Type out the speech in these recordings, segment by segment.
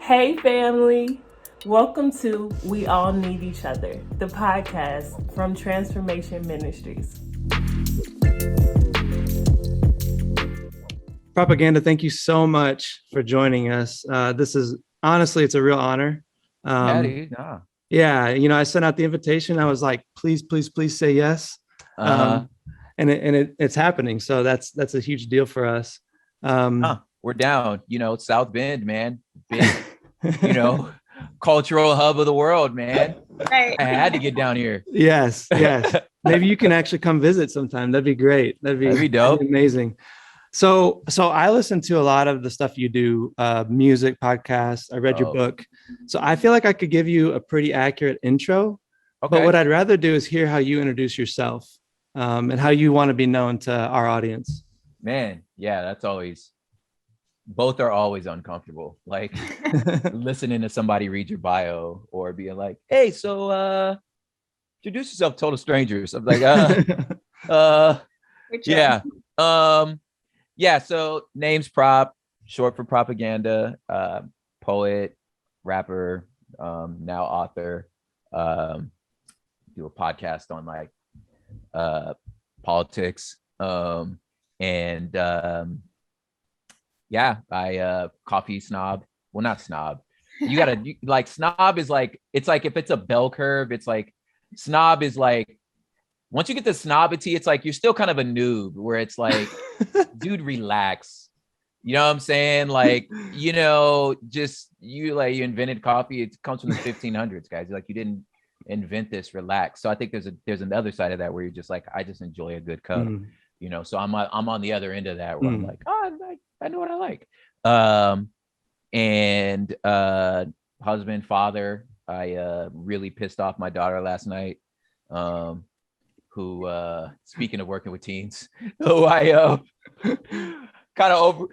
Hey, family. Welcome to We All Need Each Other, the podcast from Transformation Ministries. Propaganda, thank you so much for joining us. This is honestly, it's a real honor. Yeah, I sent out the invitation. I was like, please, please, please say yes. And it's happening. So that's a huge deal for us. We're down, South Bend, man. Big, cultural hub of the world, man. Right. I had to get down here. Yes. Maybe you can actually come visit sometime. That'd be great. That'd be dope. That'd be amazing. So I listen to a lot of the stuff you do, music, podcasts. I read your book. So I feel like I could give you a pretty accurate intro. Okay. But what I'd rather do is hear how you introduce yourself and how you want to be known to our audience. Man, yeah, both are always uncomfortable. Like listening to somebody read your bio or being like, hey, so introduce yourself, total strangers. I'm like, yeah. Yeah, so name's Prop, short for Propaganda, poet, rapper, now author, do a podcast on like politics, and I coffee snob. Well, not snob. You gotta like snob is like, it's like if it's a bell curve, it's like snob is like, once you get the snobbity, it's like you're still kind of a noob where it's like, dude, relax. You know what I'm saying? Like, just you invented coffee. It comes from the 1500s, guys. Like you didn't invent this. Relax. So I think there's another side of that where you're just like, I just enjoy a good cup. So I'm on the other end of that where I'm like, I know what I like. And husband, father. I really pissed off my daughter last night. Who speaking of working with teens, who I kind of over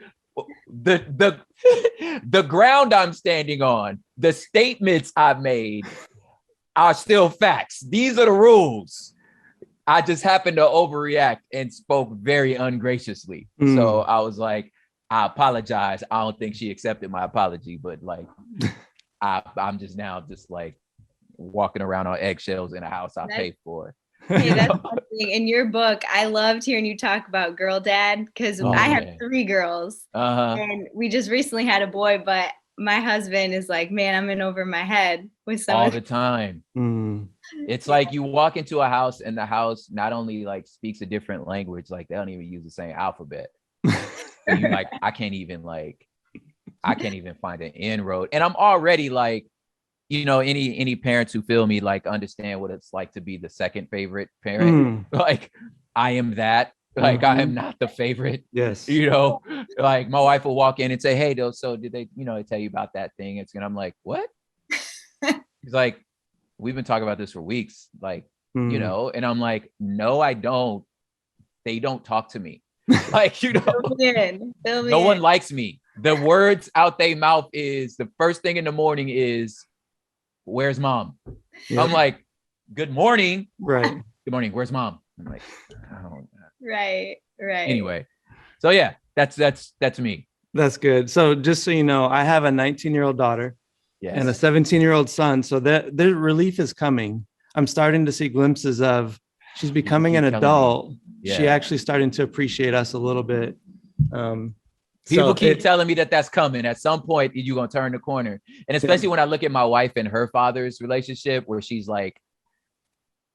the ground I'm standing on, the statements I've made are still facts. These are the rules. I just happened to overreact and spoke very ungraciously. So I was like, I apologize. I don't think she accepted my apology, but like I'm just now just like walking around on eggshells in a house I paid for. Hey, that's something. In your book, I loved hearing you talk about girl dad because I have 3 girls and we just recently had a boy, but my husband is like, man, I'm in over my head with some all the time. It's like you walk into a house and the house not only like speaks a different language, like they don't even use the same alphabet. And you're like, I can't even find an inroad. And I'm already like, any parents who feel me like understand what it's like to be the second favorite parent. Like I am that. Like I am not the favorite. Yes. Like my wife will walk in and say, hey, so did they, tell you about that thing? And I'm like, what? He's like, we've been talking about this for weeks. Like, and I'm like, no, I don't. They don't talk to me. Like, no one likes me. The words out their mouth is the first thing in the morning is, where's mom? Yep. I'm like, good morning. Right. Good morning. Where's mom? I'm like, I don't know. Right. Anyway, so yeah, that's me. That's good. So just so you know, I have a 19-year-old daughter and a 17-year-old son. So that the relief is coming. I'm starting to see glimpses of she's becoming an adult. Yeah. She actually starting to appreciate us a little bit. People keep telling me that that's coming. At some point, you're going to turn the corner. And especially when I look at my wife and her father's relationship, where she's like,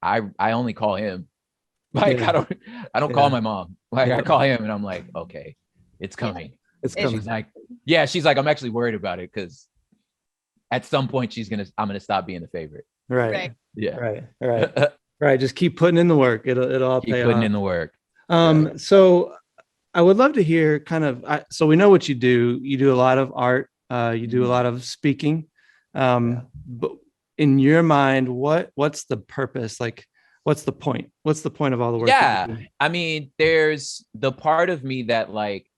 I only call him. Like, I don't call my mom. Like, I call him and I'm like, okay, it's coming. It's coming. She's like, I'm actually worried about it because at some point I'm going to stop being the favorite. Right. Yeah. Right. Just keep putting in the work. It'll all pay off. Keep putting in the work. So I would love to hear kind of, so we know what you do. You do a lot of art. You do a lot of speaking. But in your mind, what's the purpose? Like, what's the point? What's the point of all the work? Yeah. I mean, there's the part of me that like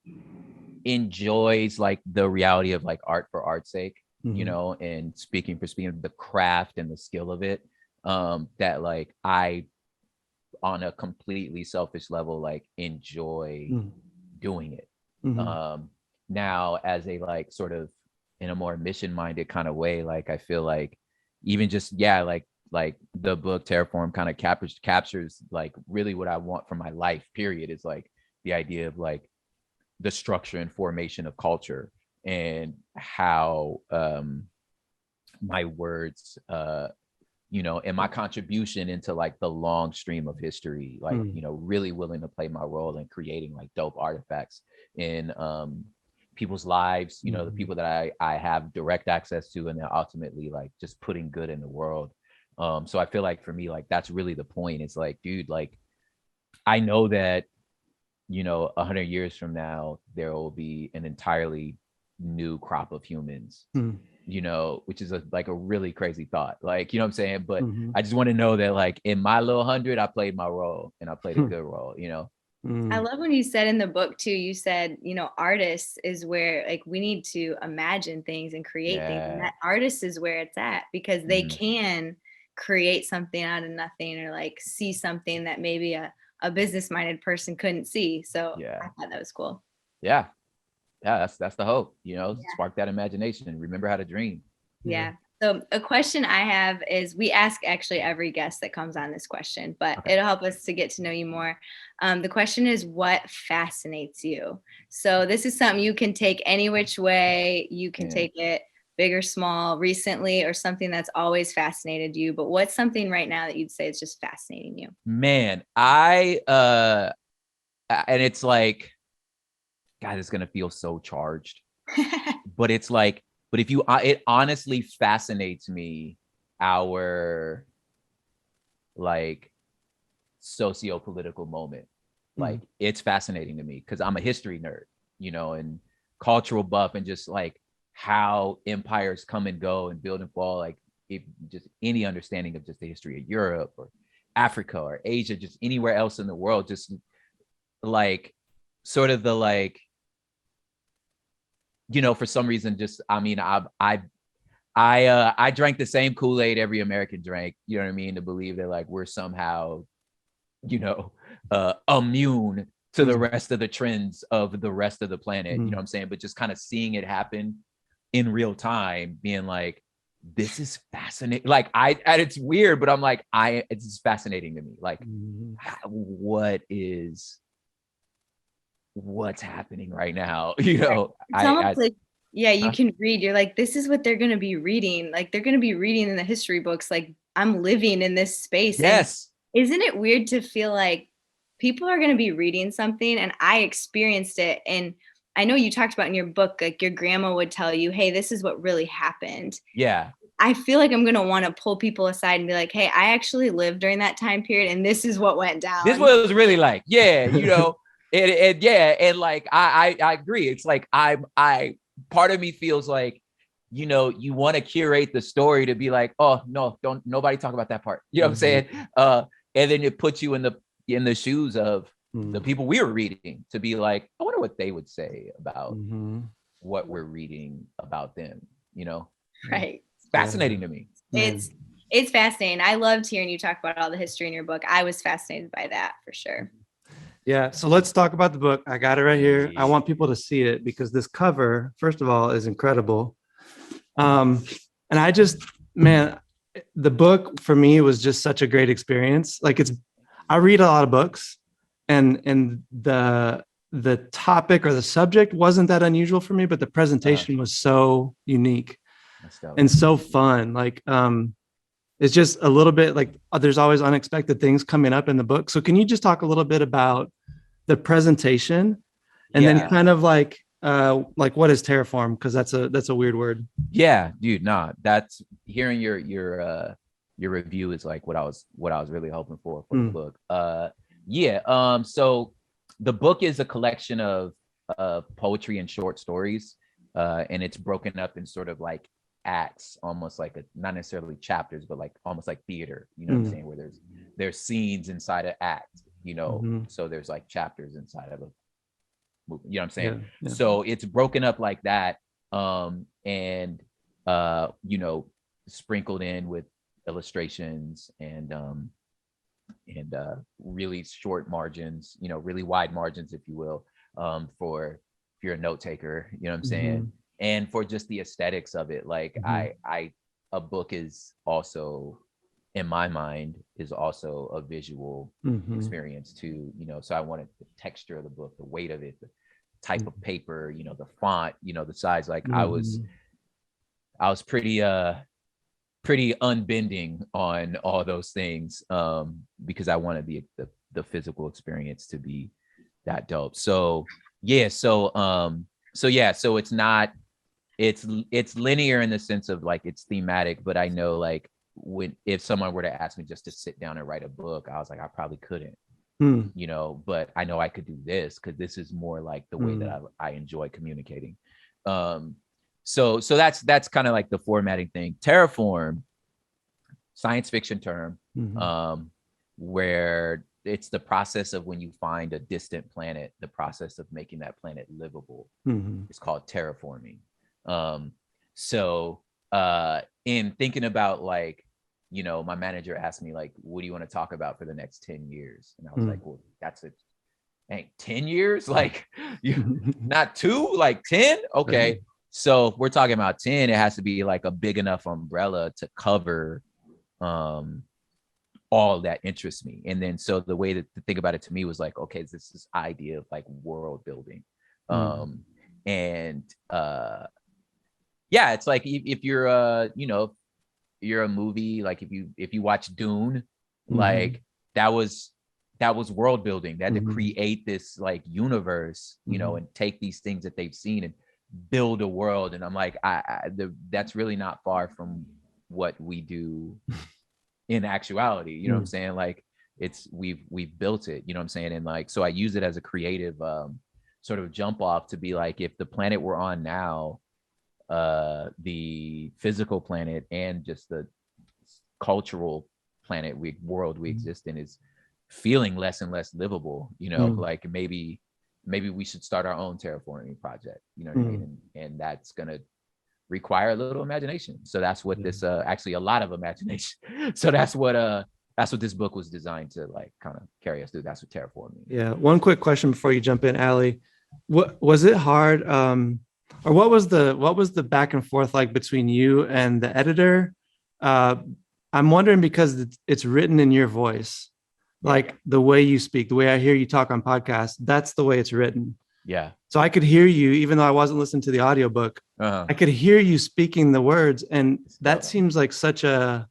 enjoys like the reality of like art for art's sake, and speaking for speaking, the craft and the skill of it. That like I, on a completely selfish level, like enjoy doing it. Now as a like sort of in a more mission-minded kind of way, like I feel like even just like the book Terraform kind of captures like really what I want from my life, period, is like the idea of like the structure and formation of culture, and how my words you know, and my contribution into like the long stream of history, like you know, really willing to play my role in creating like dope artifacts in people's lives, you know, the people that I have direct access to, and then ultimately like just putting good in the world. So I feel like for me, like that's really the point. It's like, dude, like I know that, you know, 100 years from now, there will be an entirely new crop of humans, you know, which is like a really crazy thought. Like, you know what I'm saying? But I just want to know that like in my little 100, I played my role, and I played a good role, you know? I love when you said in the book too, you said, you know, artists is where like we need to imagine things and create things. And that artist is where it's at, because they can create something out of nothing, or like see something that maybe a business minded person couldn't see. So I thought that was cool. Yeah. That's the hope, you know, spark that imagination and remember how to dream. Yeah. So a question I have is, we ask actually every guest that comes on this question, but it'll help us to get to know you more. The question is, what fascinates you? So this is something you can take any which way. You can take it big or small, recently, or something that's always fascinated you. But what's something right now that you'd say is just fascinating you? Man, and it's like, God, it's gonna feel so charged. But it's like, but if you, it honestly fascinates me, our like socio-political moment. Like it's fascinating to me because I'm a history nerd, you know, and cultural buff, and just like how empires come and go and build and fall. Like if just any understanding of just the history of Europe or Africa or Asia, just anywhere else in the world, just like sort of the like, you know, for some reason, just, I mean, I drank the same Kool-Aid every American drank, you know what I mean, to believe that like we're somehow, you know, immune to the rest of the trends of the rest of the planet, you know what I'm saying? But just kind of seeing it happen in real time, being like, this is fascinating. Like and it's weird, but I'm like, it's fascinating to me. Like, what's happening right now? You know, it's almost like, you can read. You're like, this is what they're going to be reading. Like they're going to be reading in the history books. Like I'm living in this space. Yes. And isn't it weird to feel like people are going to be reading something? And I experienced it. And I know you talked about in your book, like your grandma would tell you, hey, this is what really happened. Yeah. I feel like I'm going to want to pull people aside and be like, hey, I actually lived during that time period, and this is what went down. This is what it was really like. Yeah. You know, and yeah. And like, I agree. It's like, part of me feels like, you know, you want to curate the story to be like, oh no, don't nobody talk about that part. You know what I'm saying? And then it puts you in the shoes of the people we were reading, to be like, I wonder what they would say about what we're reading about them, you know? Right. It's fascinating to me. It's fascinating. I loved hearing you talk about all the history in your book. I was fascinated by that for sure. Yeah. So let's talk about the book. I got it right here. I want people to see it because this cover, first of all, is incredible. And I just, man, the book for me was just such a great experience. Like I read a lot of books, and the topic or the subject wasn't that unusual for me, but the presentation was so unique and so fun. Like, it's just a little bit like there's always unexpected things coming up in the book. So can you just talk a little bit about the presentation, and then kind of like what is Terraform? Because that's a weird word. Yeah, dude. Nah, that's hearing your review is like what I was really hoping for the book. So the book is a collection of poetry and short stories, and it's broken up in sort of like acts, almost like not necessarily chapters, but like almost like theater, you know what I'm saying, where there's scenes inside an act, you know, so there's like chapters inside of a movie, you know what I'm saying? Yeah. So it's broken up like that, and you know, sprinkled in with illustrations and really short margins, you know, really wide margins, if you will, for you're a note taker, you know what I'm saying? And for just the aesthetics of it, like a book is also, in my mind, is also a visual experience too, you know. So I wanted the texture of the book, the weight of it, the type of paper, you know, the font, you know, the size. Like I was pretty unbending on all those things, because I wanted the physical experience to be that dope. So it's not, it's linear in the sense of like it's thematic, but I know like if someone were to ask me just to sit down and write a book, I was like, I probably couldn't, you know, but I know I could do this because this is more like the way that I enjoy communicating. So that's kind of like the formatting thing. Terraform, science fiction term, where it's the process of when you find a distant planet, the process of making that planet livable. It's called terraforming. So in thinking about like, you know, my manager asked me like, what do you want to talk about for the next 10 years? And I was like, well, that's it. Ain't 10 years? Like not 2, like 10? Okay. So if we're talking about 10, it has to be like a big enough umbrella to cover all that interests me. And then so the way to think about it to me was like, okay, this idea of like world building. Yeah, it's like if you're you know, you're a movie, like if you watch Dune, like that was world building. They had to create this like universe, you know, and take these things that they've seen and build a world. And I'm like, that's really not far from what we do in actuality, you know what I'm saying? Like we've built it, you know what I'm saying? And like, so I use it as a creative sort of jump off to be like, if the planet we're on now, the physical planet and just the cultural planet world we exist in is feeling less and less livable, you know, like maybe we should start our own terraforming project, you know what I mean? And that's gonna require a little imagination. So that's what this actually a lot of imagination. So that's what this book was designed to like kind of carry us through. That's what terraforming. Yeah. One quick question before you jump in, Allie. What was it hard? Or what was the back and forth like between you and the editor? I'm wondering because it's written in your voice, like the way you speak, the way I hear you talk on podcasts, that's the way it's written. Yeah. So I could hear you, even though I wasn't listening to the audiobook, I could hear you speaking the words. And that seems like such an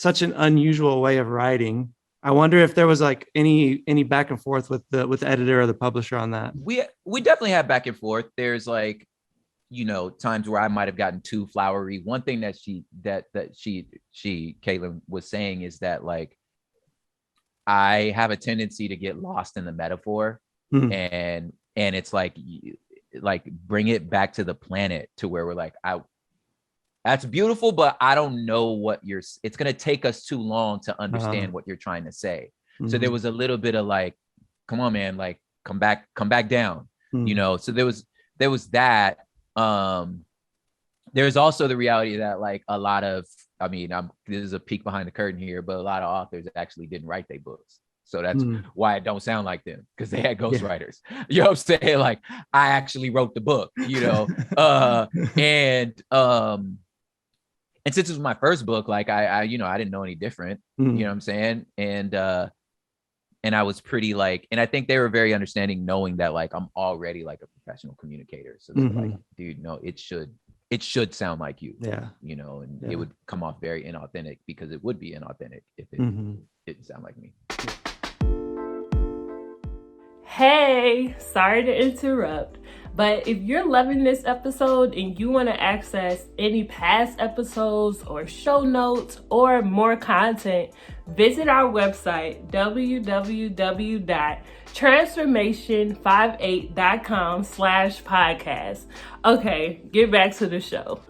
unusual way of writing. I wonder if there was like any back and forth with the editor or the publisher on that. We definitely have back and forth. There's like, you know, times where I might have gotten too flowery. One thing that Caitlin was saying is that like I have a tendency to get lost in the metaphor, and it's like bring it back to the planet to where we're like, that's beautiful, but I don't know what it's going to take us too long to understand what you're trying to say. So there was a little bit of like, come on, man, like come back down, you know? So there was that. There's also the reality that like a lot of, I mean, this is a peek behind the curtain here, but a lot of authors actually didn't write their books. So that's why it don't sound like them, because they had ghostwriters. You know what I'm saying? Like I actually wrote the book, you know? And since it was my first book, like I you know, I didn't know any different, you know what I'm saying? And I was pretty like, and I think they were very understanding, knowing that like I'm already like a professional communicator. So they're like, dude, no, it should sound like you, you know, and it would come off very inauthentic, because it would be inauthentic if it didn't sound like me. Hey, sorry to interrupt, but if you're loving this episode and you want to access any past episodes or show notes or more content, visit our website, www.transformation58.com/podcast. Okay, get back to the show.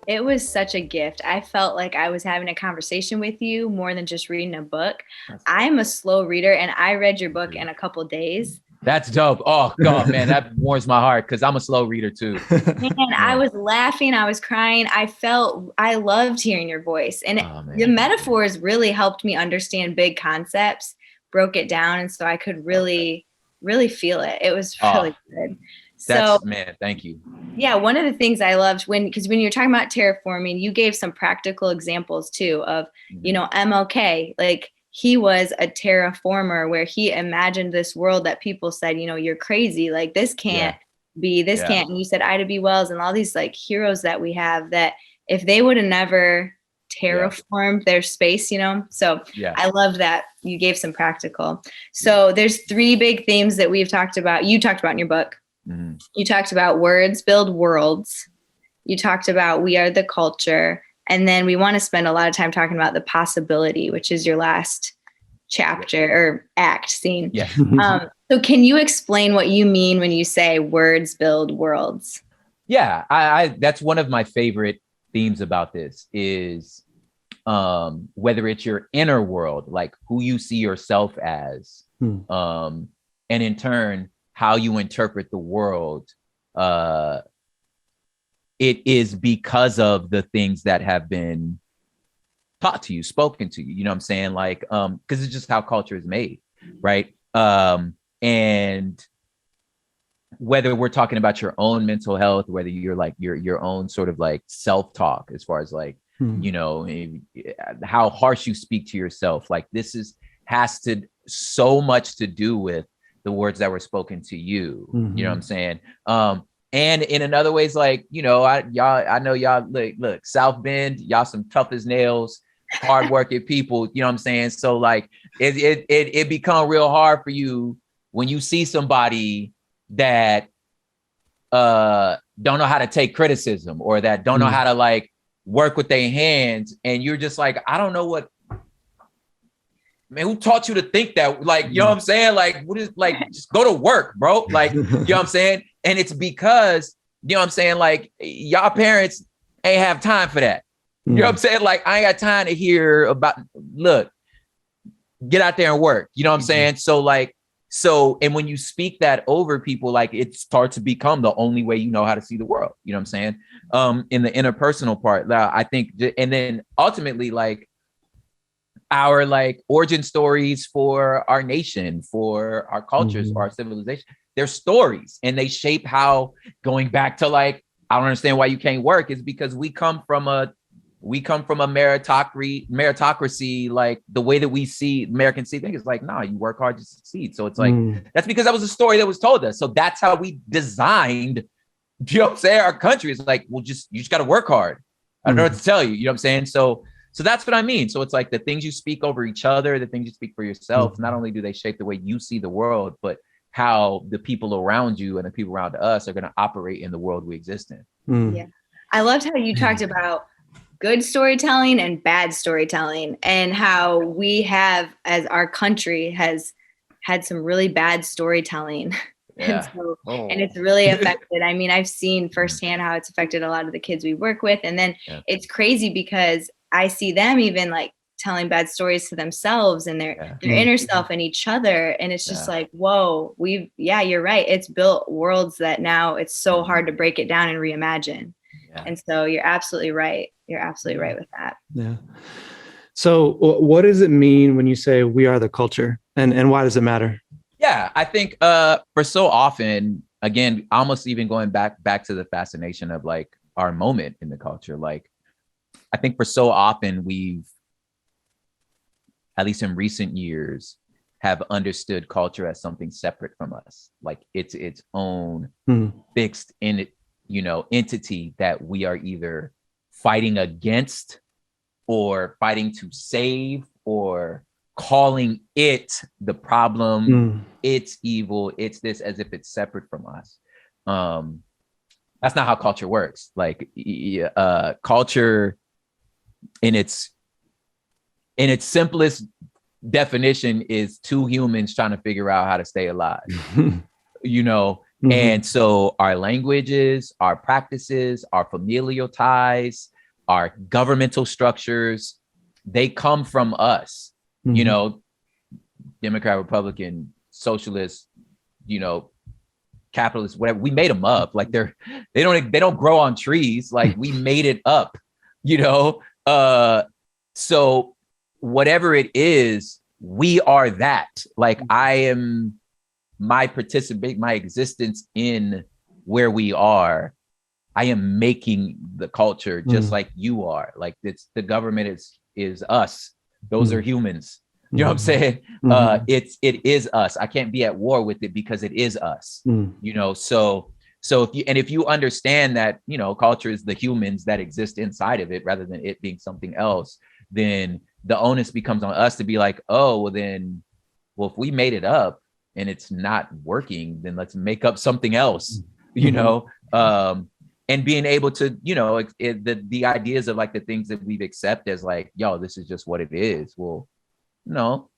It was such a gift. I felt like I was having a conversation with you more than just reading a book. I'm a slow reader, and I read your book in a couple days. That's dope. Oh God, man, that warms my heart, because I'm a slow reader too. And I was laughing, I was crying. I loved hearing your voice, and the metaphors really helped me understand big concepts, broke it down, and so I could really really feel it. It was really good. So, man, thank you. Yeah, one of the things I loved because when you're talking about terraforming, you gave some practical examples too of, MLK, like he was a terraformer where he imagined this world that people said, you're crazy, like this can't be, this can't. And you said Ida B. Wells and all these like heroes that we have that if they would have never terraformed their space, So I love that you gave some practical. So there's 3 big themes that we've talked about. You talked about in your book. Mm-hmm. You talked about words build worlds. You talked about we are the culture. And then we want to spend a lot of time talking about the possibility, which is your last chapter or act scene. Yeah. So can you explain what you mean when you say words build worlds? Yeah, I that's one of my favorite themes about this is whether it's your inner world, like who you see yourself as, and in turn, how you interpret the world, it is because of the things that have been taught to you, spoken to you, you know what I'm saying? Like, because it's just how culture is made, right? And whether we're talking about your own mental health, whether you're like your own sort of like self-talk, as far as like, how harsh you speak to yourself, like this has so much to do with the words that were spoken to you. You know what I'm saying? And in another ways, like, I know y'all look, South Bend, y'all some tough as nails, hardworking people, you know what I'm saying? So like it become real hard for you when you see somebody that don't know how to take criticism or that don't know how to like work with their hands. And you're just like, I don't know what, man, who taught you to think that? Like, you know what I'm saying? Like, what is like, just go to work, bro. Like, you know what I'm saying? And it's because, you know what I'm saying? Like, y'all parents ain't have time for that. You know what I'm saying? Like, I ain't got time to hear about, look, get out there and work. You know what I'm saying? So like, and when you speak that over people, like it starts to become the only way you know how to see the world. You know what I'm saying? In the interpersonal part, I think, and then ultimately, like, our like origin stories for our nation, for our cultures, for our civilization, they're stories and they shape how, going back to like, I don't understand why you can't work, is because we come from a meritocracy, like the way that we see Americans see things is like, nah, you work hard to succeed. So it's like, that's because that was a story that was told us. So that's how we designed, you know what I'm saying? Our country is like, well, you just got to work hard. I don't know what to tell you. You know what I'm saying? So that's what I mean. So it's like the things you speak over each other, the things you speak for yourself, not only do they shape the way you see the world, but how the people around you and the people around us are going to operate in the world we exist in. Yeah. I loved how you talked about good storytelling and bad storytelling and how we have, as our country has had some really bad storytelling. Yeah. And it's really affected. I mean, I've seen firsthand how it's affected a lot of the kids we work with. And then it's crazy because I see them even like telling bad stories to themselves and their inner self and each other. And it's just like, whoa, you're right. It's built worlds that now it's so hard to break it down and reimagine. Yeah. And so you're absolutely right. You're absolutely right with that. Yeah. So what does it mean when you say we are the culture, and why does it matter? Yeah, I think for so often, again, almost even going back to the fascination of like our moment in the culture, like I think for so often we've, at least in recent years, have understood culture as something separate from us, like it's its own fixed entity that we are either fighting against or fighting to save or calling it the problem, it's evil, it's this, as if it's separate from us. That's not how culture works. Like culture in its simplest definition is two humans trying to figure out how to stay alive. And so our languages, our practices, our familial ties, our governmental structures, they come from us. Democrat, Republican, socialist, capitalist, whatever. We made them up. Like they don't grow on trees. Like we made it up. So whatever it is, we are that. Like I am my existence in where we are, I am making the culture just like you are. Like it's the government is us. Those are humans. You know what I'm saying? It is us. I can't be at war with it because it is us. You know, so if you understand that, you know, culture is the humans that exist inside of it rather than it being something else, then the onus becomes on us to be like, oh, well, if we made it up and it's not working, then let's make up something else, you know? And being able to, you know, the ideas of like the things that we've accepted as like, yo, this is just what it is. Well, no,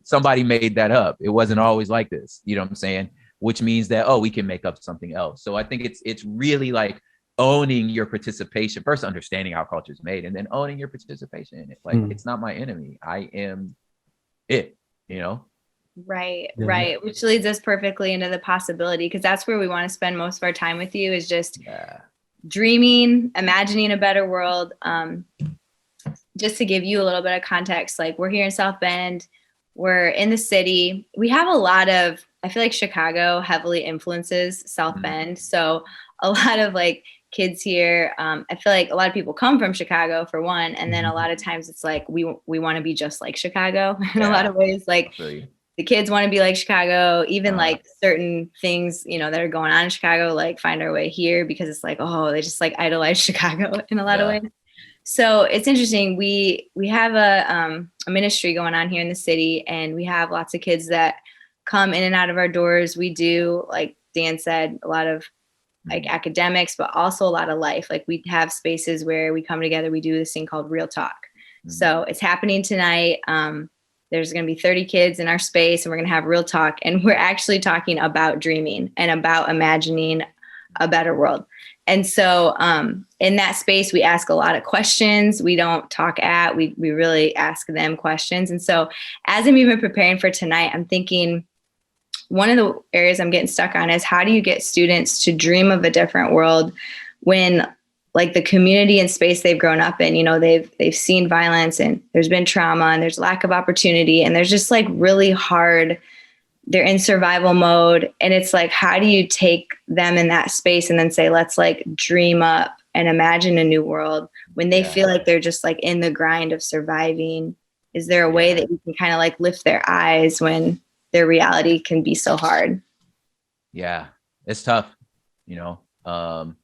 somebody made that up. It wasn't always like this, you know what I'm saying? Which means that, oh, we can make up something else. So I think it's really like owning your participation, first understanding how culture is made, and then owning your participation in it. Like, it's not my enemy. I am it, you know? Right. Which leads us perfectly into the possibility, because that's where we want to spend most of our time with you, is just dreaming, imagining a better world. Just to give you a little bit of context, like we're here in South Bend, we're in the city. We have a lot of, I feel like Chicago heavily influences South Bend. So a lot of like kids here, I feel like a lot of people come from Chicago for one. And then a lot of times it's like, we want to be just like Chicago in a lot of ways. Like the kids want to be like Chicago, even like certain things, you know, that are going on in Chicago, like find our way here because it's like, oh, they just like idolize Chicago in a lot of ways. So it's interesting. We have a ministry going on here in the city, and we have lots of kids that come in and out of our doors. We do, like Dan said, a lot of like academics, but also a lot of life. Like we have spaces where we come together. We do this thing called Real Talk. So it's happening tonight. There's going to be 30 kids in our space, and we're going to have real talk. And we're actually talking about dreaming and about imagining a better world. And so in that space, we ask a lot of questions. We don't talk we really ask them questions. And so as I'm even preparing for tonight, I'm thinking one of the areas I'm getting stuck on is, how do you get students to dream of a different world when, like, the community and space they've grown up in, you know, they've seen violence, and there's been trauma, and there's lack of opportunity, and there's just like really hard, they're in survival mode. And it's like, how do you take them in that space and then say, let's like dream up and imagine a new world when they feel like they're just like in the grind of surviving? Is there a way that you can kind of like lift their eyes when their reality can be so hard? Yeah, it's tough, you know.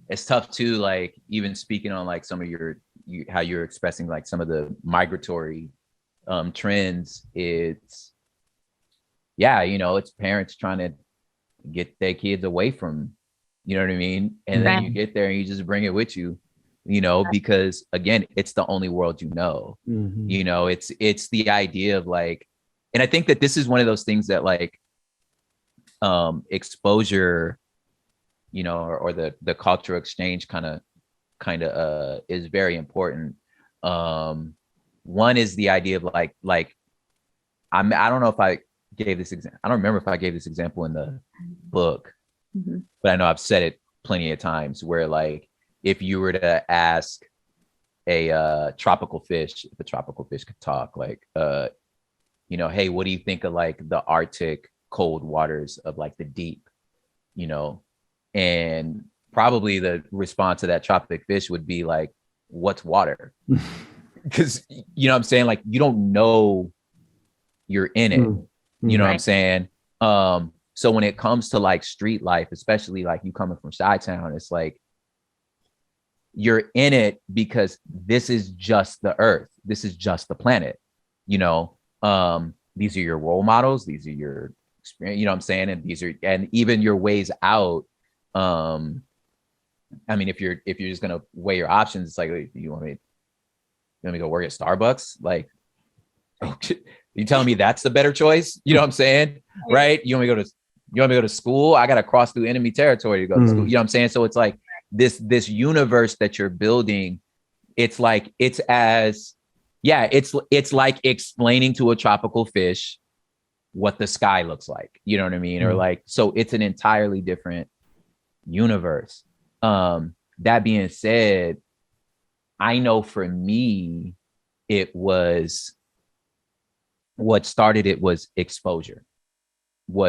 It's tough too, like even speaking on like some of how you're expressing like some of the migratory trends. It's, you know, it's parents trying to get their kids away from, you know what I mean? And then you get there and you just bring it with you, you know, because again, it's the only world you know. You know, it's the idea of like, and I think that this is one of those things that like exposure, you know, or the cultural exchange kind of is very important. One is the idea of like I don't know if I gave this example. I don't remember if I gave this example in the book, but I know I've said it plenty of times, where like if you were to ask a tropical fish, if a tropical fish could talk, like you know, hey, what do you think of like the Arctic cold waters of like the deep, you know? And probably the response to that tropic fish would be like, what's water? Because, you know what I'm saying? Like, you don't know you're in it. You know what I'm saying? So when it comes to like street life, especially like you coming from Chi-Town, it's like, you're in it because this is just the earth. This is just the planet, you know? These are your role models. These are your experience, you know what I'm saying? And even your ways out. I mean, if you're just gonna weigh your options, it's like, you want me to go work at Starbucks? Like, you telling me that's the better choice? You know what I'm saying? Right? You want me to go to school? I gotta cross through enemy territory to go to school. You know what I'm saying? So it's like this universe that you're building. It's like it's like explaining to a tropical fish what the sky looks like. You know what I mean? Or like, so it's an entirely different universe. That being said, I know for me, it was what started it was exposure.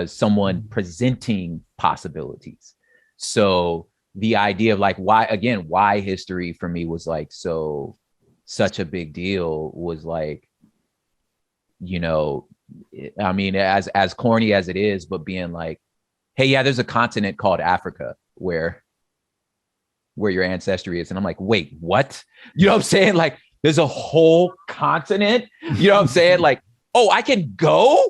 someone presenting possibilities. So the idea of like why history for me was like such a big deal was like, you know, I mean, as corny as it is, but being like, hey, yeah, there's a continent called Africa where your ancestry is. And I'm like, wait, what? You know what I'm saying? Like, there's a whole continent. You know what I'm saying? Like, oh, I can go?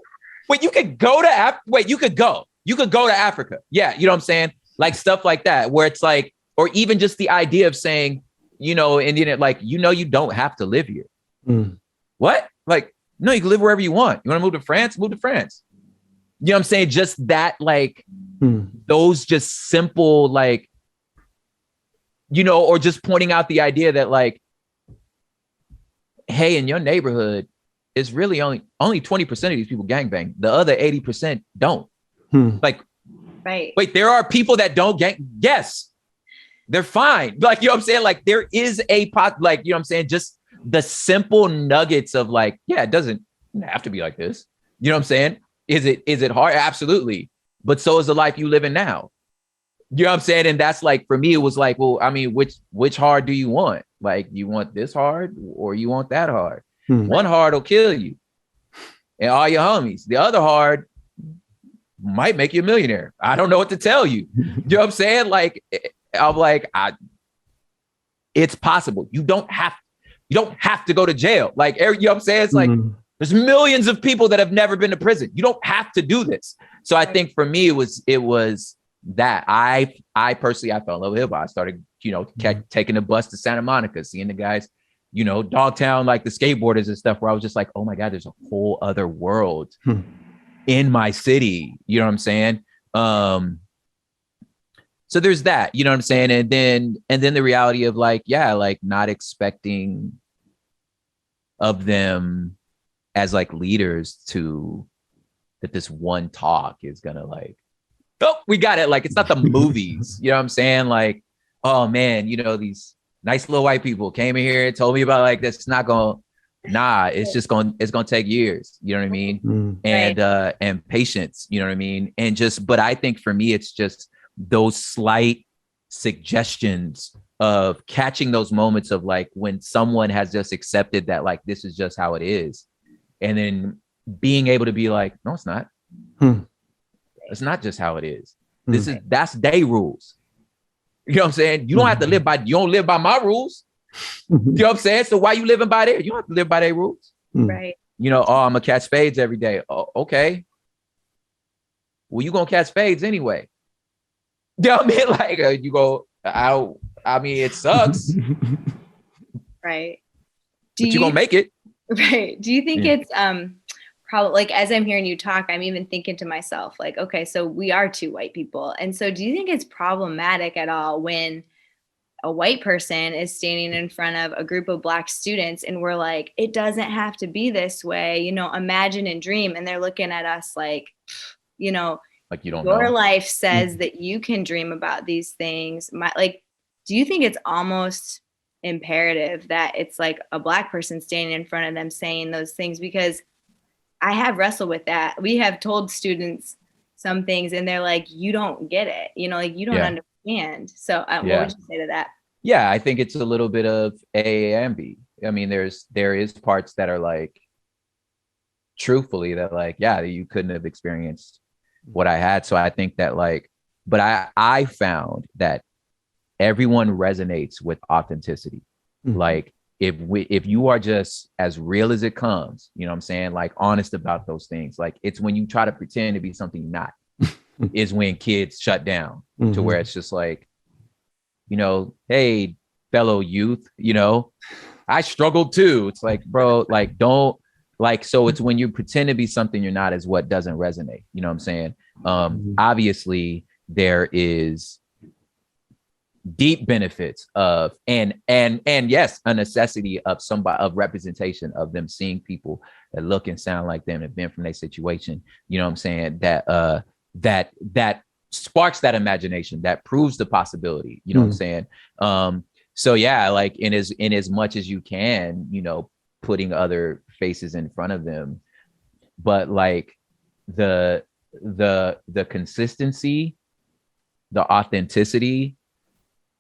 Wait, you could go to you could go. You could go to Africa. Yeah, you know what I'm saying? Like stuff like that, where it's like, or even just the idea of saying, you know, Indian, like, you know, you don't have to live here. What? Like, no, you can live wherever you want. You want to move to France? Move to France. You know what I'm saying? Just that, like, those just simple, like, you know, or just pointing out the idea that, like, hey, in your neighborhood, it's really only 20% of these people gangbang. The other 80% don't. Like, right. Wait, there are people that don't gang. Yes, they're fine. Like, you know what I'm saying? Like, there is like, you know what I'm saying? Just the simple nuggets of like, yeah, it doesn't have to be like this. You know what I'm saying? Is it hard? Absolutely. But so is the life you live in now. You know what I'm saying? And that's like, for me, it was like, well, I mean, which hard do you want? Like, you want this hard or you want that hard? One hard will kill you and all your homies. The other hard might make you a millionaire. I don't know what to tell you. You know what I'm saying? Like, I'm like, it's possible. You don't have to go to jail. Like, you know what I'm saying? It's like, there's millions of people that have never been to prison. You don't have to do this. So I think for me, it was that I personally, I fell in love with hip hop. I started, you know, taking the bus to Santa Monica, seeing the guys, you know, Dogtown, like the skateboarders and stuff, where I was just like, oh my God, there's a whole other world in my city. You know what I'm saying? So there's that, you know what I'm saying? And then the reality of like, yeah, like not expecting of them as like leaders that this one talk is gonna like, oh, we got it. Like, it's not the movies, you know what I'm saying? Like, oh man, you know, these nice little white people came in here and told me about like this. It's not gonna, it's gonna take years, you know what I mean? And patience, you know what I mean? And but I think for me, it's just those slight suggestions of catching those moments of like when someone has just accepted that like this is just how it is, and then being able to be like, no, it's not. It's not just how it is. That's their rules. You know what I'm saying? You don't have to live by, you don't live by my rules. You know what I'm saying? So why you living by there? You don't have to live by their rules. Right. You know, oh, I'm gonna catch spades every day. Oh, okay. Well, you gonna catch spades anyway. You know what I mean? Like, you go, I mean, it sucks. Right. But you gonna make it. Right. Do you think it's probably, like, as I'm hearing you talk, I'm even thinking to myself, like, okay, so we are two white people. And so do you think it's problematic at all when a white person is standing in front of a group of Black students and we're like, it doesn't have to be this way, you know, imagine and dream. And they're looking at us like, you know, like, you don't your know. life says that you can dream about these things. Do you think it's almost imperative that it's like a Black person standing in front of them saying those things? Because I have wrestled with that. We have told students some things and they're like, you don't get it. You know, like, you don't understand. So what would you say to that? Yeah, I think it's a little bit of A and B. I mean, there is parts that are like, truthfully, that like, yeah, you couldn't have experienced what I had. So I think that like, but I found that everyone resonates with authenticity. Like, if you are just as real as it comes, you know what I'm saying? Like, honest about those things. Like, it's when you try to pretend to be something you're not, is when kids shut down to where it's just like, you know, hey, fellow youth, you know, I struggled too. It's like, bro, like, don't, like, so it's when you pretend to be something you're not is what doesn't resonate. You know what I'm saying? Obviously there is deep benefits of, and yes, a necessity of representation of them, seeing people that look and sound like them, have been from their situation. You know what I'm saying? That, that sparks that imagination, that proves the possibility. You know what I'm saying? So yeah, like, in as much as you can, you know, putting other faces in front of them, but like the consistency, the authenticity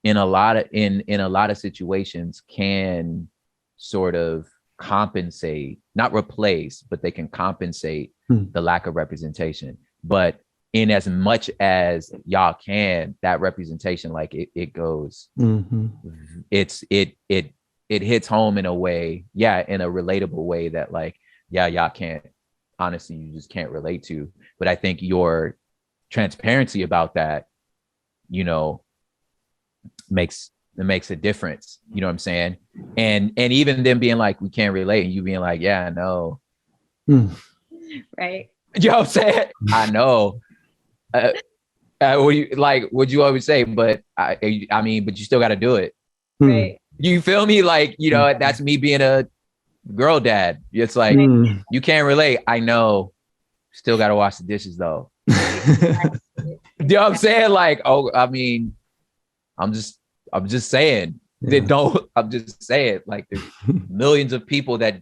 in a lot of situations can sort of compensate, not replace, but they can compensate the lack of representation. But in as much as y'all can, that representation, like it goes, it hits home in a way, in a relatable way that like, y'all can't, honestly, you just can't relate to. But I think your transparency about that, you know, makes a difference. You know what I'm saying? And even them being like, we can't relate, and you being like, yeah, I know. Right. You know what I'm saying? I know. Would you always say, but I mean, but you still got to do it. Right. You feel me? Like, you know, that's me being a girl dad. It's like, you can't relate. I know. Still got to wash the dishes though. You know what I'm saying? Like, oh, I mean, I'm just saying that I'm just saying, like, there's millions of people that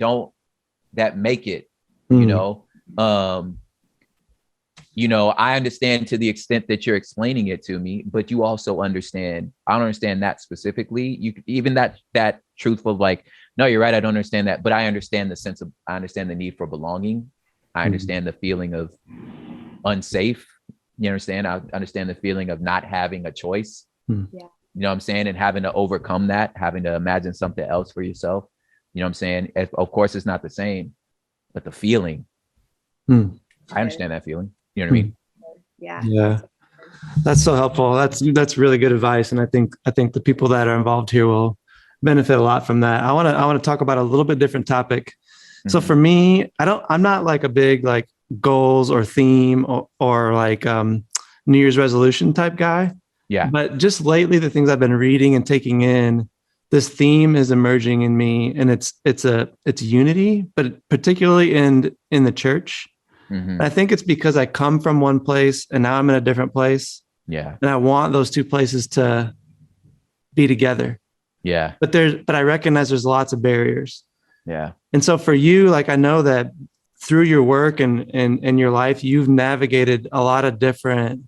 make it, you know? You know, I understand to the extent that you're explaining it to me, but you also understand, I don't understand that specifically. You even that truthful, like, no, you're right, I don't understand that, but I understand I understand the need for belonging. I understand the feeling of unsafe. You understand? I understand the feeling of not having a choice. Yeah. You know what I'm saying? And having to overcome that, having to imagine something else for yourself. You know what I'm saying? Of course, it's not the same, but the feeling, I understand that feeling. You know what I mean? Yeah. That's so helpful. That's really good advice. And I think the people that are involved here will benefit a lot from that. I want to talk about a little bit different topic. So for me, I'm not like a big like goals or theme or like New Year's resolution type guy. Yeah. But just lately, the things I've been reading and taking in, this theme is emerging in me, and it's unity, but particularly in the church. I think it's because I come from one place and now I'm in a different place. Yeah. And I want those two places to be together. Yeah. But I recognize there's lots of barriers. Yeah. And so for you, like, I know that through your work and your life, you've navigated a lot of different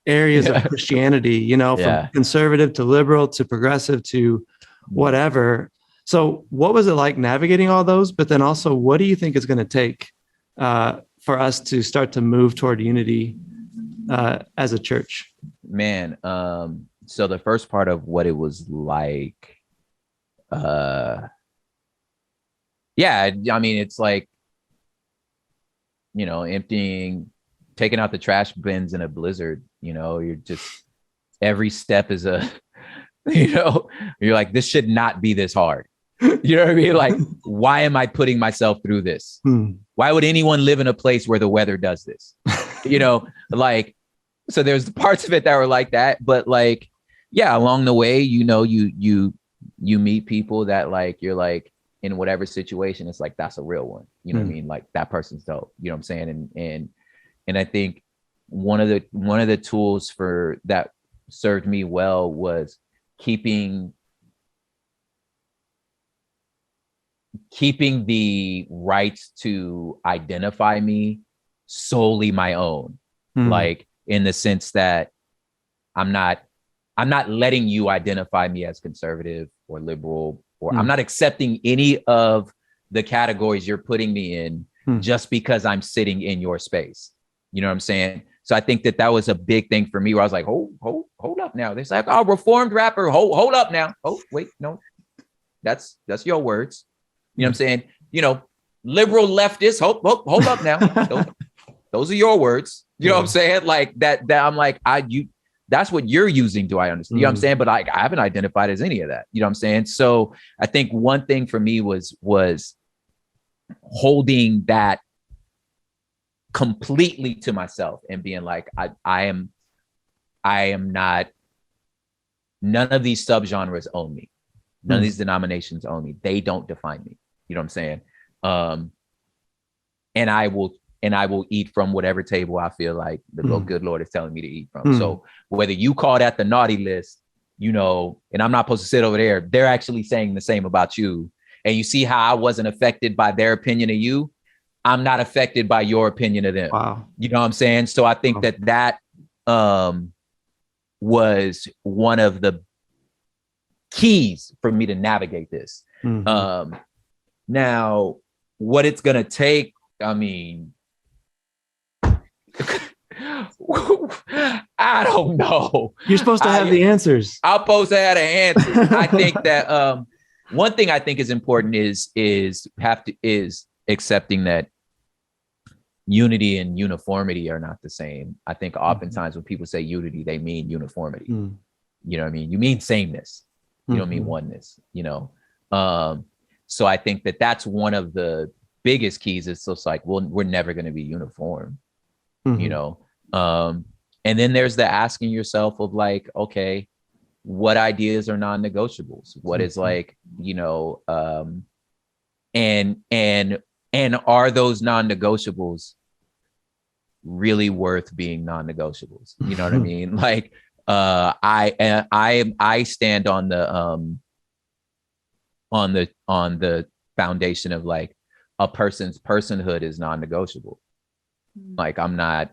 areas of Christianity, you know, from conservative to liberal to progressive to whatever. So what was it like navigating all those? But then also, what do you think it's going to take for us to start to move toward unity as a church? Man, so the first part of what it was like, I mean, it's like, you know, taking out the trash bins in a blizzard, you know, you're just, every step is you know, you're like, this should not be this hard. You know what I mean? Like, why am I putting myself through this? Why would anyone live in a place where the weather does this? You know, like, so there's parts of it that were like that, but like, along the way, you know, you meet people that like, you're like, in whatever situation, it's like, that's a real one. You know what I mean? Like, that person's dope. You know what I'm saying? And I think one of the tools for that served me well was keeping the rights to identify me solely my own. Like, in the sense that I'm not letting you identify me as conservative or liberal, or I'm not accepting any of the categories you're putting me in just because I'm sitting in your space. You know what I'm saying? So I think that was a big thing for me, where I was like, hold up now. There's like, oh, reformed rapper. Hold up now. Oh, wait, no, that's your words. You know what I'm saying? You know, liberal leftist. Hold up now. Those are your words. You know what I'm saying? Like that I'm like, that's what you're using. Do I understand? You know what I'm saying? But like, I haven't identified as any of that. You know what I'm saying? So I think one thing for me was holding that completely to myself and being like, I am not, none of these subgenres own me. None of these denominations own me. They don't define me. You know what I'm saying? And I will eat from whatever table I feel like the good Lord is telling me to eat from. So whether you call that the naughty list, you know, and I'm not supposed to sit over there, they're actually saying the same about you. And you see how I wasn't affected by their opinion of you. I'm not affected by your opinion of them. Wow. You know what I'm saying? So I think that was one of the keys for me to navigate this. Mm-hmm. Now, what it's gonna take, I mean, I don't know. You're supposed to have the answers. I'm supposed to have the answers. I think that one thing I think is important is accepting that unity and uniformity are not the same. I think oftentimes when people say unity, they mean uniformity. You know what I mean? You mean sameness. You don't mean oneness, you know? So I think that that's one of the biggest keys. It's just like, well, we're never going to be uniform, you know? And then there's the asking yourself of like, okay, what ideas are non-negotiables? What is like, you know, and are those non-negotiables really worth being non-negotiables? You know what I mean? Like, I stand on the foundation of like a person's personhood is non-negotiable. Like I'm not,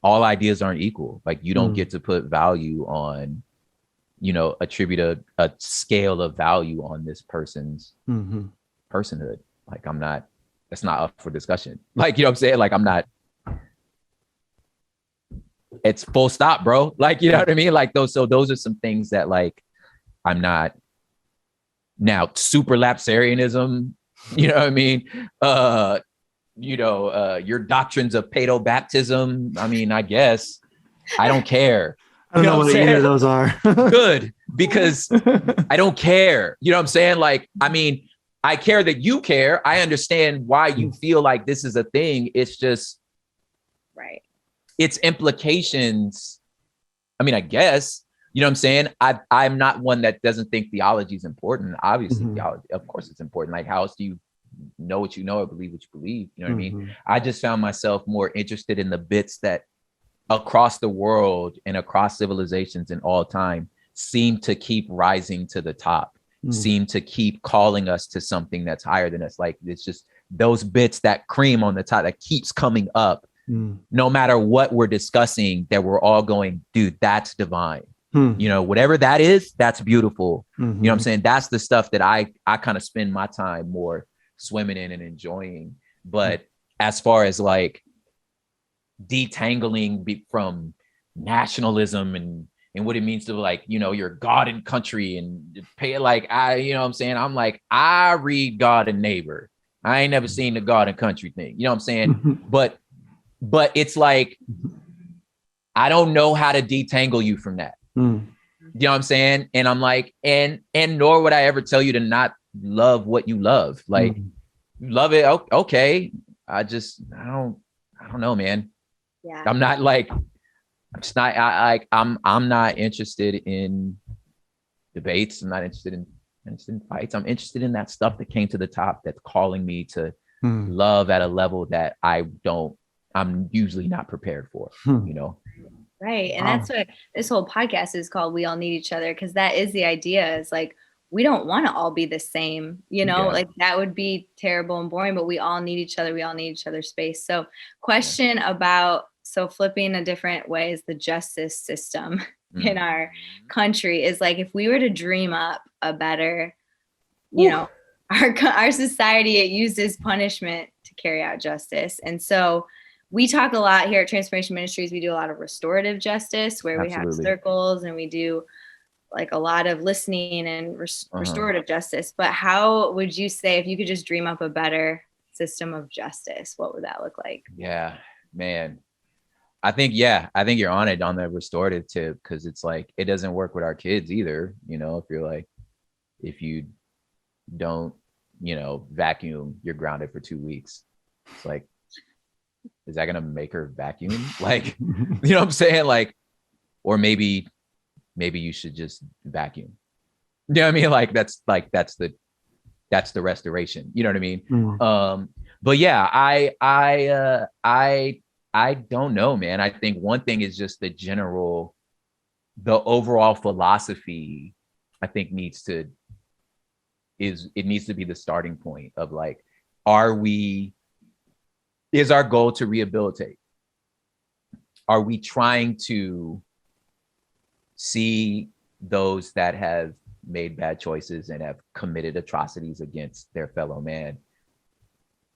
all ideas aren't equal. Like you don't get to put value on, you know, attribute a scale of value on this person's personhood. Like I'm not, that's not up for discussion. Like, you know what I'm saying? Like I'm not, it's full stop, bro. Like, you know what I mean? Like those are some things that like, I'm not. Now, super lapsarianism, you know what I mean? Your doctrines of paedo baptism. I mean, I guess I don't care. I don't know what either of those are. Good, because I don't care. You know what I'm saying? Like, I mean, I care that you care. I understand why you feel like this is a thing. It's just, right. Its implications. I mean, I guess, you know what I'm saying? I'm not one that doesn't think theology is important. Obviously, theology, of course, it's important. Like, how else do you know what you know or believe what you believe? You know what I mean? I just found myself more interested in the bits that across the world and across civilizations in all time seem to keep rising to the top, seem to keep calling us to something that's higher than us. Like it's just those bits, that cream on the top that keeps coming up, no matter what we're discussing, that we're all going, dude, that's divine. You know, whatever that is, that's beautiful. You know what I'm saying? That's the stuff that I kind of spend my time more swimming in and enjoying. But as far as like detangling from nationalism and what it means to like, you know, your God and country and pay like, you know what I'm saying? I'm like, I read God and neighbor. I ain't never seen the God and country thing. You know what I'm saying? But it's like, I don't know how to detangle you from that. You know what I'm saying? And I'm like, and nor would I ever tell you to not love what you love. Like, you love it. Okay. I don't know, man. Yeah. I'm not like, I'm not interested in debates. I'm not interested in fights. I'm interested in that stuff that came to the top that's calling me to love at a level that I'm usually not prepared for, you know? Right. And that's what this whole podcast is called. We all need each other. Cause that is the idea, is like, we don't want to all be the same, you know, like that would be terrible and boring, but we all need each other. We all need each other's space. So question about, so flipping a different way is the justice system in our country is like, if we were to dream up a better, you know, our society, it uses punishment to carry out justice. And so we talk a lot here at Transformation Ministries. We do a lot of restorative justice where we have circles, and we do like a lot of listening and restorative justice. But how would you say, if you could just dream up a better system of justice, what would that look like? Yeah, man. I think you're on it on the restorative tip, because it's like, it doesn't work with our kids either. You know, if you don't, you know, vacuum, you're grounded for 2 weeks. It's like, is that gonna make her vacuum? Like, you know what I'm saying? Like, or maybe you should just vacuum. You know what I mean? Like that's the restoration. You know what I mean? But yeah, I don't know, man. I think one thing is just the overall philosophy, I think needs to be the starting point of like, are we is our goal to rehabilitate? Are we trying to see those that have made bad choices and have committed atrocities against their fellow man?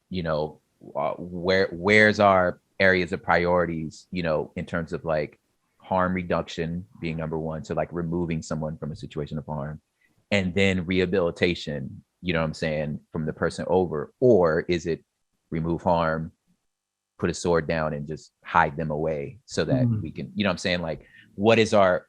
You know, where's our areas of priorities, you know, in terms of like harm reduction being number one, so like removing someone from a situation of harm, and then rehabilitation, you know what I'm saying, from the person over? Or is it remove harm, put a sword down, and just hide them away so that we can, you know what I'm saying, like what is our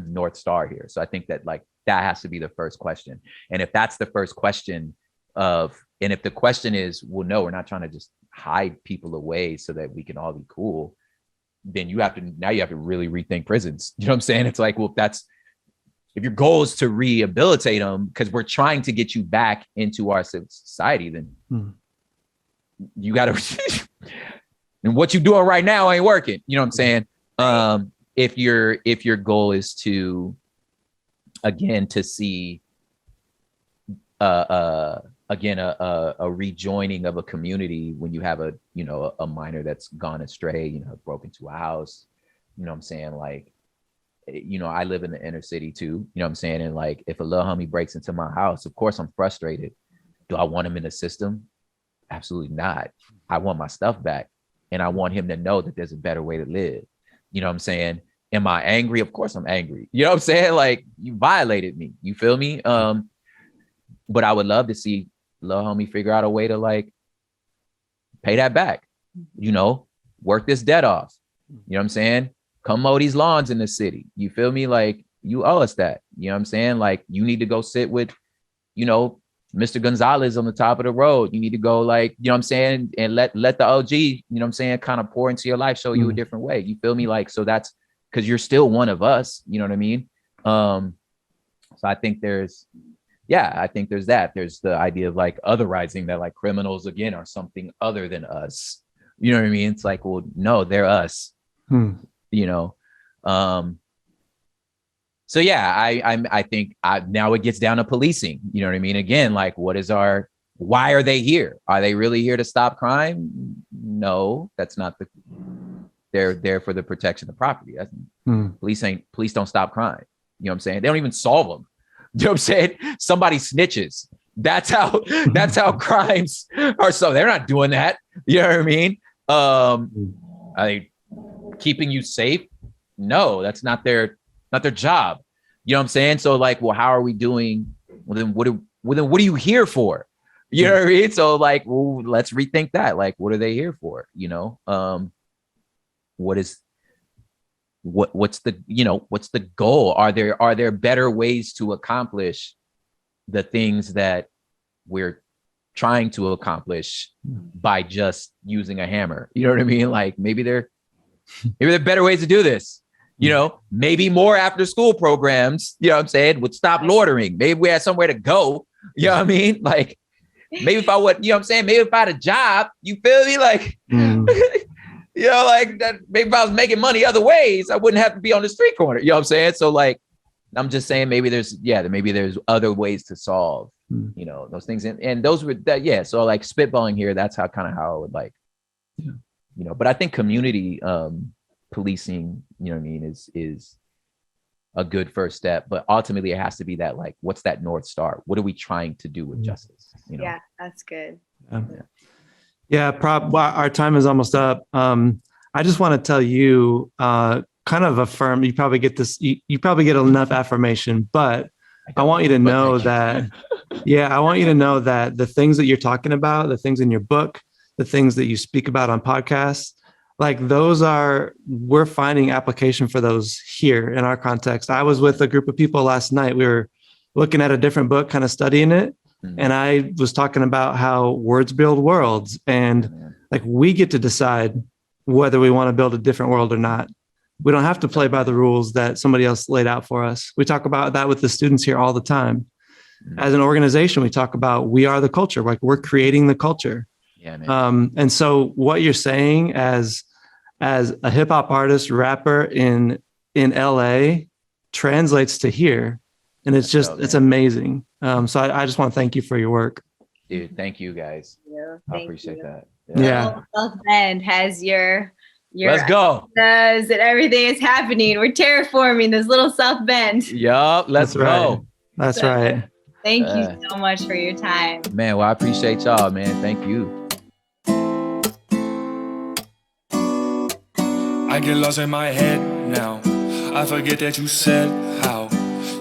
North Star here? So I think that like that has to be the first question. And if that's the first question and if the question is, well, no, we're not trying to just hide people away so that we can all be cool, then you have to really rethink prisons. You know what I'm saying? It's like, well, if your goal is to rehabilitate them because we're trying to get you back into our society, then you got to, and what you're doing right now ain't working. You know what I'm saying? If your goal is to, again, to see, again, a rejoining of a community when you have a minor that's gone astray, you know, broke into a house, you know what I'm saying? Like, you know, I live in the inner city too, you know what I'm saying? And like, if a little homie breaks into my house, of course I'm frustrated. Do I want him in the system? Absolutely not. I want my stuff back. And I want him to know that there's a better way to live. You know what I'm saying? Am I angry? Of course I'm angry. You know what I'm saying? Like, you violated me. You feel me? But I would love to see little homie figure out a way to like pay that back, you know, work this debt off. You know what I'm saying? Come mow these lawns in the city. You feel me? Like, you owe us that. You know what I'm saying? Like, you need to go sit with, you know, Mr. Gonzalez on the top of the road. You need to go, like, you know what I'm saying? And let the OG, you know what I'm saying, kind of pour into your life, show you a different way. You feel me? Like, so that's because you're still one of us. You know what I mean? So I think there's that. There's the idea of like otherizing, that like criminals, again, are something other than us. You know what I mean? It's like, well, no, they're us. You know? So yeah, I think now it gets down to policing. You know what I mean? Again, like, why are they here? Are they really here to stop crime? No, that's not they're there for the protection of property. Police don't stop crime. You know what I'm saying? They don't even solve them. You know what I'm saying? Somebody snitches. That's how crimes are. So they're not doing that. You know what I mean? Keeping you safe? No, that's not their job. You know what I'm saying? So like, well, how are we doing? Well, then what are you here for? You know what I mean? So like, well, let's rethink that. Like, what are they here for? You know, what's the goal? Are there better ways to accomplish the things that we're trying to accomplish by just using a hammer? You know what I mean? Like, maybe there are better ways to do this. You know, maybe more after school programs, you know what I'm saying, would stop loitering. Maybe we had somewhere to go. You know what I mean? Like, maybe if I would, you know what I'm saying? Maybe if I had a job, you feel me? Like, you know, like that, maybe if I was making money other ways, I wouldn't have to be on the street corner. You know what I'm saying? So like, I'm just saying, maybe there's other ways to solve, you know, those things. And those were that. Yeah. So like spitballing here, that's how I would like, you know, but I think community, policing, you know what I mean, is a good first step, but ultimately it has to be that, like, what's that North Star? What are we trying to do with justice? You know? Yeah, that's good. Our time is almost up. I just want to tell you, kind of affirm, you probably get this, you probably get enough affirmation, but I want you to know that, I want you to know that the things that you're talking about, the things in your book, the things that you speak about on podcasts, like we're finding application for those here in our context. I was with a group of people last night. We were looking at a different book, kind of studying it. And I was talking about how words build worlds, and like, we get to decide whether we want to build a different world or not. We don't have to play by the rules that somebody else laid out for us. We talk about that with the students here all the time. As an organization, we talk about, we are the culture, like, we're creating the culture. Yeah, man. And so what you're saying as a hip hop artist, rapper in LA translates to here. And it's amazing. So I just want to thank you for your work. Dude, thank you guys. I appreciate that. Yeah. South Bend has your Let's go. And everything is happening. We're terraforming this little South Bend. Yup, let's go. That's right. Thank you so much for your time. Man, well, I appreciate y'all, man. Thank you. I get lost in my head now. I forget that you said how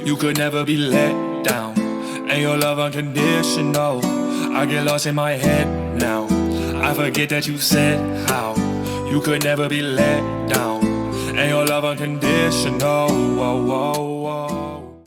you could never be let down, and your love unconditional. I get lost in my head now. I forget that you said how you could never be let down, and your love unconditional. Whoa, whoa, whoa.